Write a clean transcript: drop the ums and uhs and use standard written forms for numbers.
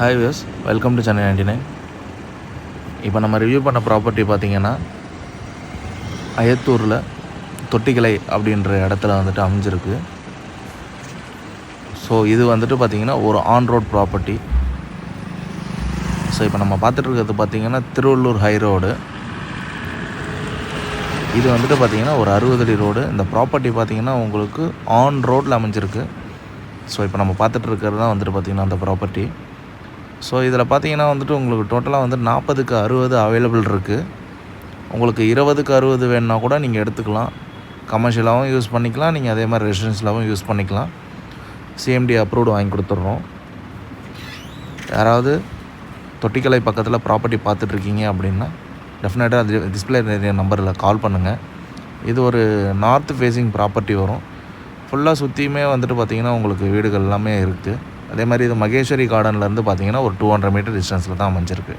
Hi views, welcome to Chennai 99. இப்போ நம்ம review பண்ண ப்ராப்பர்ட்டி பார்த்திங்கன்னா அயத்தூரில் தொட்டிக்கலை அப்படின்ற இடத்துல வந்துட்டு அமைஞ்சிருக்கு. ஸோ இது வந்துட்டு பார்த்திங்கன்னா ஒரு ஆன் ரோட் ப்ராப்பர்ட்டி. ஸோ இப்போ நம்ம பார்த்துட்டு இருக்கிறது பார்த்திங்கன்னா திருவள்ளூர் ஹை ரோடு. இது வந்துட்டு பார்த்திங்கன்னா ஒரு 60 அடி ரோடு. இந்த ப்ராப்பர்ட்டி பார்த்திங்கன்னா உங்களுக்கு ஆன் ரோட்டில் அமைஞ்சிருக்கு. ஸோ இப்போ நம்ம பார்த்துட்டு இருக்கிறது தான் வந்துட்டு பார்த்திங்கன்னா அந்த ப்ராப்பர்ட்டி. ஸோ இதில் பார்த்தீங்கன்னா வந்துட்டு உங்களுக்கு டோட்டலாக வந்து 40க்கு 60 அவைலபிள் இருக்குது. உங்களுக்கு 20க்கு 60 வேணுன்னா கூட நீங்கள் எடுத்துக்கலாம். கமர்ஷியலாகவும் யூஸ் பண்ணிக்கலாம், நீங்கள் அதே மாதிரி ரெசிடென்ஷியலாகவும் யூஸ் பண்ணிக்கலாம். சிஎம்டி அப்ரூவ்டு வாங்கி கொடுத்துட்றோம். யாராவது தொட்டிக்கலை பக்கத்தில் ப்ராப்பர்ட்டி பார்த்துட்ருக்கீங்க அப்படின்னா டெஃபினட்டாக அது டிஸ்பிளே நம்பரில் கால் பண்ணுங்கள். இது ஒரு நார்த் ஃபேஸிங் ப்ராப்பர்ட்டி வரும். ஃபுல்லாக சுற்றியுமே வந்துட்டு பார்த்திங்கன்னா உங்களுக்கு வீடுகள் எல்லாமே இருக்குது. அதே மாதிரி இது மகேஸ்வரி கார்டன்லேருந்து பார்த்திங்கன்னா ஒரு 200 மீட்டர் டிஸ்டன்ஸில் தான் அமைஞ்சிருக்கு.